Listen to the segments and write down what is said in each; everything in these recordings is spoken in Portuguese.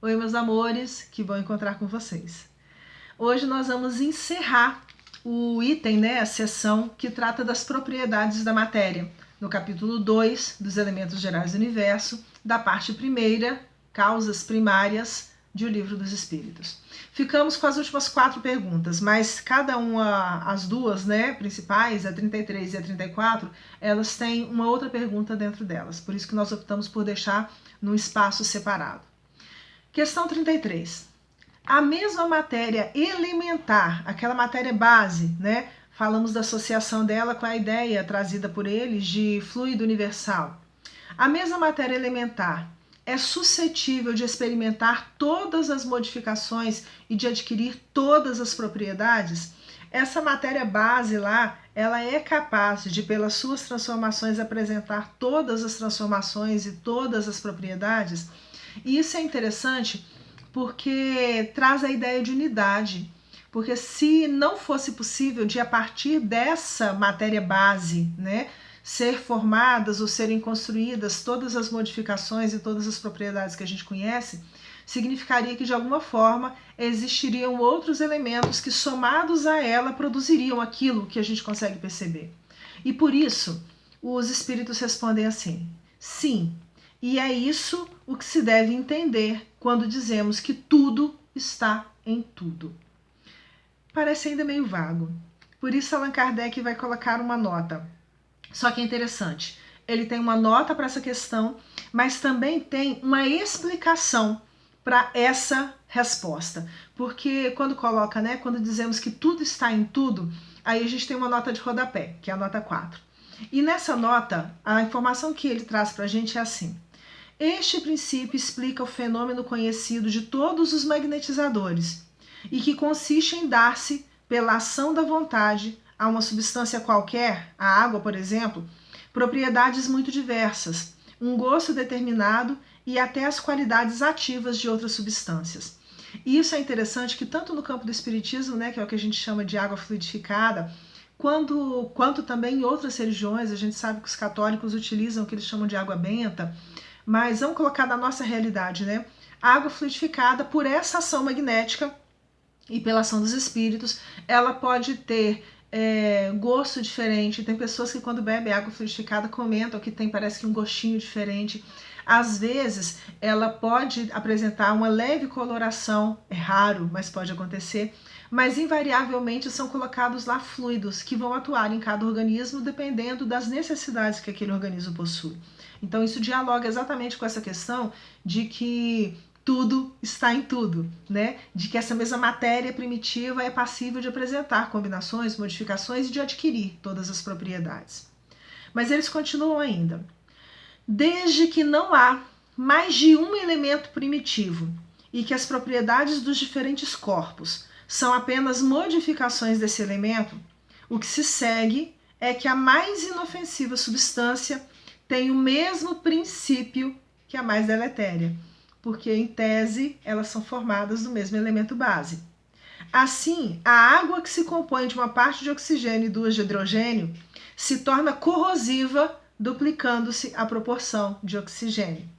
Oi, meus amores, que bom encontrar com vocês. Hoje nós vamos encerrar o item, a seção que trata das propriedades da matéria, no capítulo 2 dos elementos gerais do universo, da parte primeira, causas primárias, de O Livro dos Espíritos. Ficamos com as últimas 4 perguntas, mas cada uma, as duas principais, a 33 e a 34, elas têm uma outra pergunta dentro delas, por isso que nós optamos por deixar num espaço separado. Questão 33. A mesma matéria elementar, aquela matéria base, falamos da associação dela com a ideia trazida por eles de fluido universal. A mesma matéria elementar é suscetível de experimentar todas as modificações e de adquirir todas as propriedades? Essa matéria base lá, ela é capaz de, pelas suas transformações, apresentar todas as transformações e todas as propriedades? E isso é interessante porque traz a ideia de unidade. Porque se não fosse possível de, a partir dessa matéria base, ser formadas ou serem construídas todas as modificações e todas as propriedades que a gente conhece, significaria que de alguma forma existiriam outros elementos que, somados a ela, produziriam aquilo que a gente consegue perceber. E por isso, os espíritos respondem assim: sim, e é isso o que se deve entender quando dizemos que tudo está em tudo. Parece ainda meio vago. Por isso Allan Kardec vai colocar uma nota. Só que é interessante, ele tem uma nota para essa questão, mas também tem uma explicação para essa resposta. Porque quando coloca, quando dizemos que tudo está em tudo, aí a gente tem uma nota de rodapé, que é a nota 4. E nessa nota, a informação que ele traz para a gente é assim: este princípio explica o fenômeno conhecido de todos os magnetizadores, e que consiste em dar-se, pela ação da vontade, a uma substância qualquer, a água, por exemplo, propriedades muito diversas, um gosto determinado e até as qualidades ativas de outras substâncias. E isso é interessante que tanto no campo do espiritismo, que é o que a gente chama de água fluidificada, quanto também em outras religiões, a gente sabe que os católicos utilizam o que eles chamam de água benta, mas vamos colocar na nossa realidade, A água fluidificada, por essa ação magnética e pela ação dos espíritos, ela pode ter gosto diferente. Tem pessoas que quando bebem água fluidificada comentam que tem, parece que um gostinho diferente. Às vezes ela pode apresentar uma leve coloração, é raro, mas pode acontecer, mas invariavelmente são colocados lá fluidos que vão atuar em cada organismo dependendo das necessidades que aquele organismo possui. Então isso dialoga exatamente com essa questão de que tudo está em tudo, De que essa mesma matéria primitiva é passível de apresentar combinações, modificações e de adquirir todas as propriedades. Mas eles continuam ainda. Desde que não há mais de um elemento primitivo e que as propriedades dos diferentes corpos são apenas modificações desse elemento, o que se segue é que a mais inofensiva substância tem o mesmo princípio que a mais deletéria, porque, em tese, elas são formadas do mesmo elemento base. Assim, a água que se compõe de uma parte de oxigênio e 2 de hidrogênio se torna corrosiva, duplicando-se a proporção de oxigênio.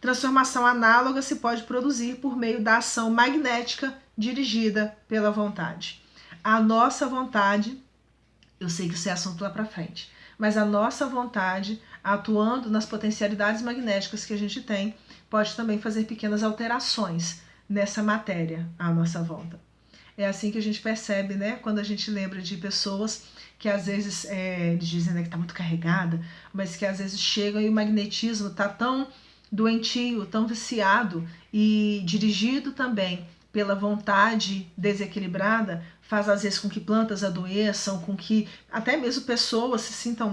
Transformação análoga se pode produzir por meio da ação magnética dirigida pela vontade. A nossa vontade, eu sei que isso é assunto lá para frente, mas a nossa vontade, atuando nas potencialidades magnéticas que a gente tem, pode também fazer pequenas alterações nessa matéria à nossa volta. É assim que a gente percebe, quando a gente lembra de pessoas que às vezes, eles dizem que está muito carregada, mas que às vezes chegam e o magnetismo está tão doentio, tão viciado e dirigido também pela vontade desequilibrada, faz às vezes com que plantas adoeçam, com que até mesmo pessoas se sintam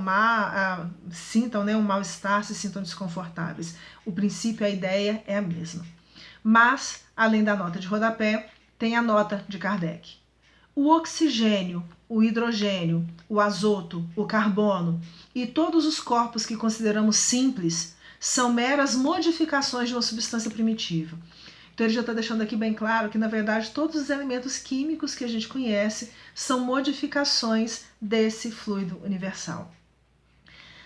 sintam um mal-estar, se sintam desconfortáveis. O princípio, a ideia é a mesma. Mas, além da nota de rodapé, tem a nota de Kardec. O oxigênio, o hidrogênio, o azoto, o carbono e todos os corpos que consideramos simples são meras modificações de uma substância primitiva. Então ele já está deixando aqui bem claro que, na verdade, todos os elementos químicos que a gente conhece são modificações desse fluido universal.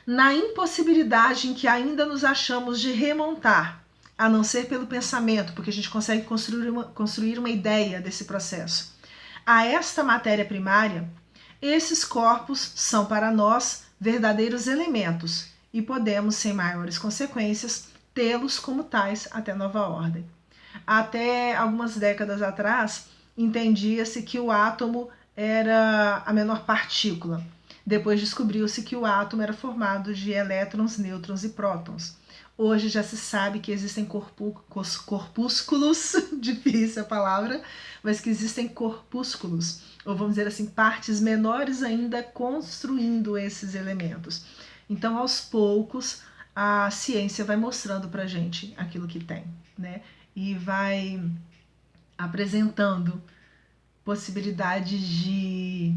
Na impossibilidade em que ainda nos achamos de remontar a não ser pelo pensamento, porque a gente consegue construir uma ideia desse processo, a esta matéria primária, esses corpos são para nós verdadeiros elementos e podemos, sem maiores consequências, tê-los como tais até nova ordem. Até algumas décadas atrás, entendia-se que o átomo era a menor partícula. Depois descobriu-se que o átomo era formado de elétrons, nêutrons e prótons. Hoje já se sabe que existem corpúsculos, difícil a palavra, mas que existem corpúsculos, ou vamos dizer assim, partes menores ainda construindo esses elementos. Então, aos poucos, a ciência vai mostrando para a gente aquilo que tem, né? E vai apresentando possibilidades de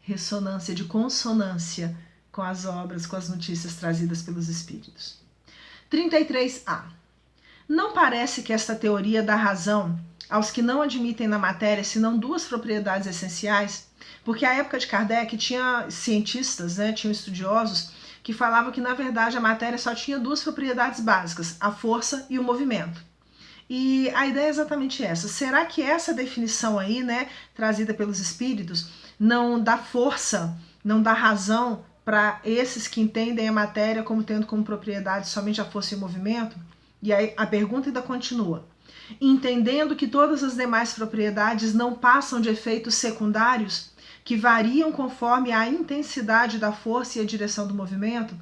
ressonância, de consonância com as obras, com as notícias trazidas pelos espíritos. 33A. Não parece que esta teoria dá razão aos que não admitem na matéria senão duas propriedades essenciais? Porque à época de Kardec tinha cientistas, né, tinham estudiosos que falavam que na verdade a matéria só tinha duas propriedades básicas, a força e o movimento. E a ideia é exatamente essa. Será que essa definição aí, né, trazida pelos espíritos, não dá força, não dá razão para esses que entendem a matéria como tendo como propriedade somente a força e o movimento? E aí a pergunta ainda continua. Entendendo que todas as demais propriedades não passam de efeitos secundários, que variam conforme a intensidade da força e a direção do movimento,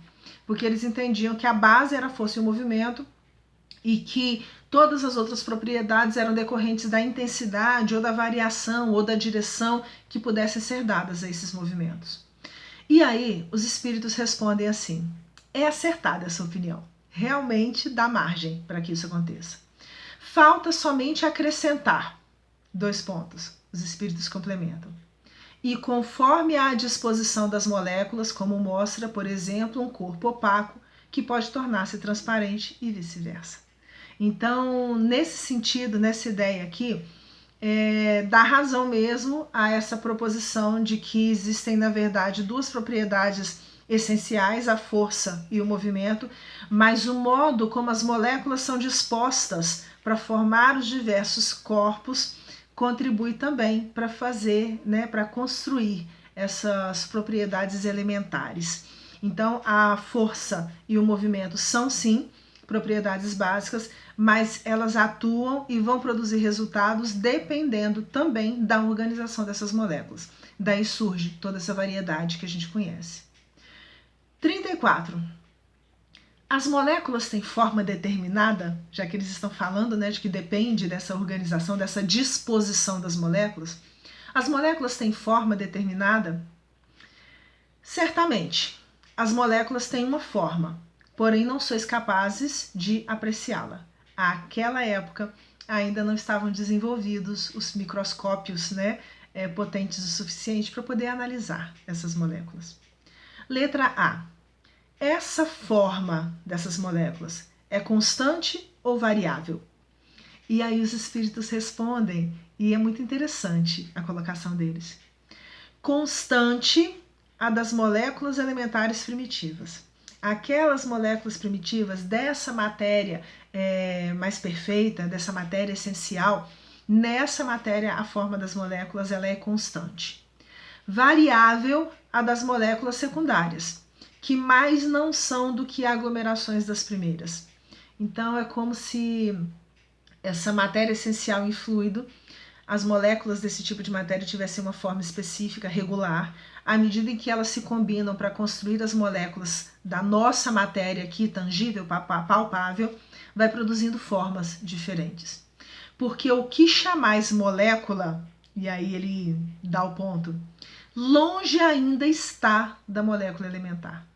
porque eles entendiam que a base era a força e o movimento, e que todas as outras propriedades eram decorrentes da intensidade ou da variação ou da direção que pudessem ser dadas a esses movimentos. E aí os espíritos respondem assim: é acertada essa opinião, realmente dá margem para que isso aconteça. Falta somente acrescentar, os espíritos complementam. E conforme a disposição das moléculas, como mostra, por exemplo, um corpo opaco que pode tornar-se transparente e vice-versa. Então, nesse sentido, nessa ideia aqui, dá razão mesmo a essa proposição de que existem, na verdade, duas propriedades essenciais, a força e o movimento, mas o modo como as moléculas são dispostas para formar os diversos corpos contribui também para fazer, né, para construir essas propriedades elementares. Então, a força e o movimento são, sim, propriedades básicas, mas elas atuam e vão produzir resultados dependendo também da organização dessas moléculas. Daí surge toda essa variedade que a gente conhece. 34. As moléculas têm forma determinada, já que eles estão falando, né, de que depende dessa organização, dessa disposição das moléculas. As moléculas têm forma determinada? Certamente, as moléculas têm uma forma, porém não sois capazes de apreciá-la. Àquela época ainda não estavam desenvolvidos os microscópios, né, potentes o suficiente para poder analisar essas moléculas. Letra A. Essa forma dessas moléculas é constante ou variável? E aí os espíritos respondem, e é muito interessante a colocação deles. Constante a das moléculas elementares primitivas. Aquelas moléculas primitivas dessa matéria mais perfeita, dessa matéria essencial, nessa matéria a forma das moléculas ela é constante. Variável a das moléculas secundárias, que mais não são do que aglomerações das primeiras. Então é como se essa matéria essencial em fluido, as moléculas desse tipo de matéria tivessem uma forma específica, regular, à medida em que elas se combinam para construir as moléculas da nossa matéria aqui, tangível, palpável, vai produzindo formas diferentes. Porque o que chamais molécula, e aí ele dá o ponto, longe ainda está da molécula elementar.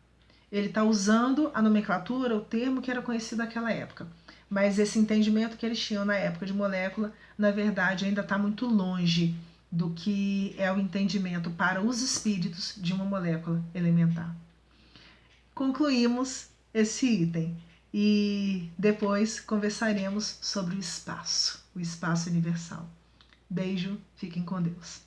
Ele está usando a nomenclatura, o termo que era conhecido naquela época. Mas esse entendimento que eles tinham na época de molécula, na verdade, ainda está muito longe do que é o entendimento para os espíritos de uma molécula elementar. Concluímos esse item e depois conversaremos sobre o espaço universal. Beijo, fiquem com Deus.